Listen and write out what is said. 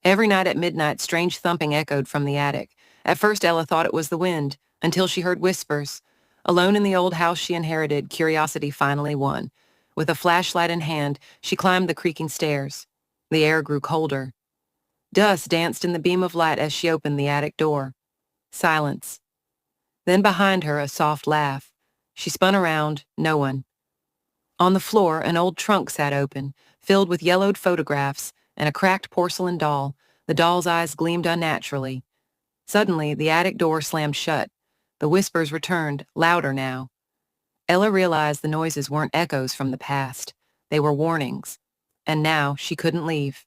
Every night at midnight, strange thumping echoed from the attic. At first, Ella thought it was the wind, until she heard whispers. Alone in the old house she inherited, curiosity finally won. With a flashlight in hand, she climbed the creaking stairs. The air grew colder. Dust danced in the beam of light as she opened the attic door. Silence. Then behind her, a soft laugh. She spun around, no one. On the floor, an old trunk sat open, filled with yellowed photographs and a cracked porcelain doll. The doll's eyes gleamed unnaturally. Suddenly, the attic door slammed shut. The whispers returned, louder now. Ella realized the noises weren't echoes from the past. They were warnings. And now she couldn't leave.